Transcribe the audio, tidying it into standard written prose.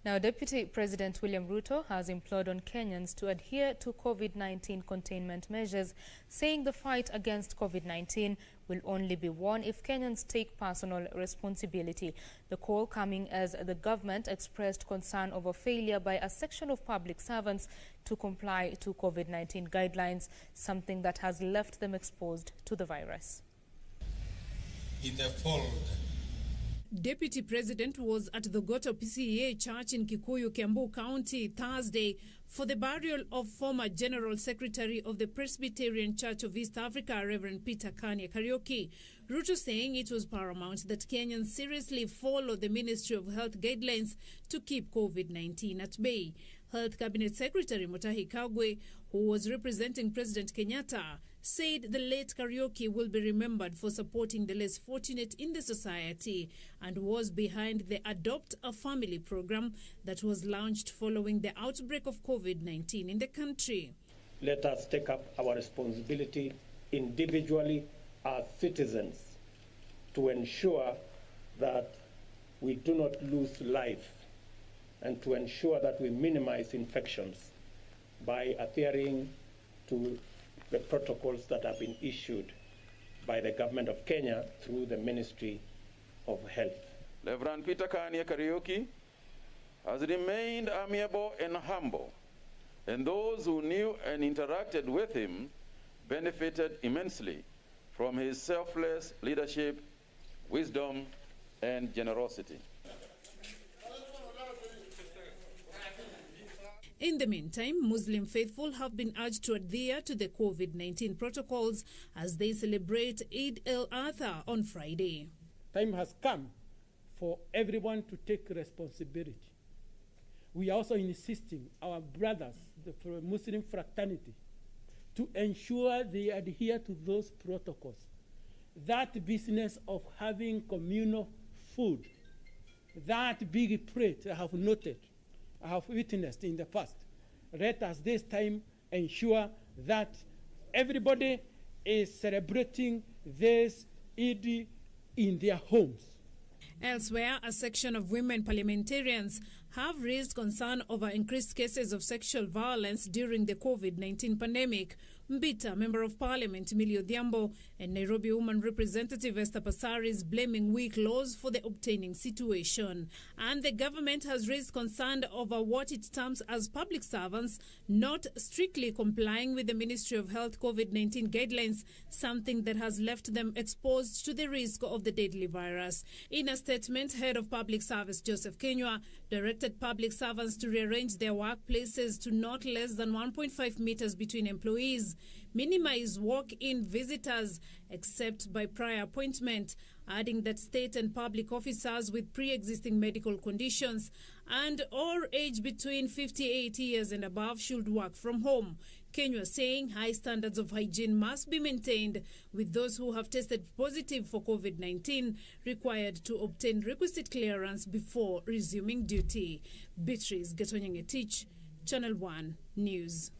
Now, Deputy President William Ruto has implored on Kenyans to adhere to COVID-19 containment measures, saying the fight against COVID-19 will only be won if Kenyans take personal responsibility. The call coming as the government expressed concern over failure by a section of public servants to comply to COVID-19 guidelines, something that has left them exposed to the virus. In the fold. Deputy President was at the Goto PCEA Church in Kikuyu, Kiambu County, Thursday for the burial of former General Secretary of the Presbyterian Church of East Africa, Reverend Peter Kanye Kariuki. Ruto saying it was paramount that Kenyans seriously follow the Ministry of Health guidelines to keep COVID-19 at bay. Health Cabinet Secretary Mutahi Kagwe, who was representing President Kenyatta, said the late Kariuki will be remembered for supporting the less fortunate in the society and was behind the Adopt a Family program that was launched following the outbreak of COVID-19 in the country. Let us take up our responsibility individually as citizens to ensure that we do not lose life and to ensure that we minimize infections by adhering to the protocols that have been issued by the government of Kenya through the Ministry of Health. Reverend Peter Kanye Kariuki has remained amiable and humble, and those who knew and interacted with him benefited immensely from his selfless leadership, wisdom, and generosity. In the meantime, Muslim faithful have been urged to adhere to the COVID-19 protocols as they celebrate Eid al-Adha on Friday. Time has come for everyone to take responsibility. We are also insisting our brothers, the Muslim fraternity, to ensure they adhere to those protocols. That business of having communal food, that big plate I have noted, I have witnessed in the past. Let us this time ensure that everybody is celebrating this Eid in their homes. Elsewhere, a section of women parliamentarians have raised concern over increased cases of sexual violence during the COVID-19 pandemic. Mbita, Member of Parliament Emilio Odhiambo, and Nairobi Woman Representative Esther Passari is blaming weak laws for the obtaining situation. And the government has raised concern over what it terms as public servants not strictly complying with the Ministry of Health COVID-19 guidelines, something that has left them exposed to the risk of the deadly virus. In a statement, Head of Public Service Joseph Kenywa directed public servants to rearrange their workplaces to not less than 1.5 meters between employees, minimize walk-in visitors except by prior appointment, adding that state and public officers with pre-existing medical conditions and or age between 58 years and above should work from home. Kenywa saying high standards of hygiene must be maintained, with those who have tested positive for COVID-19 required to obtain requisite clearance before resuming duty. Beatrice Getonyang-Etich, Channel 1 News.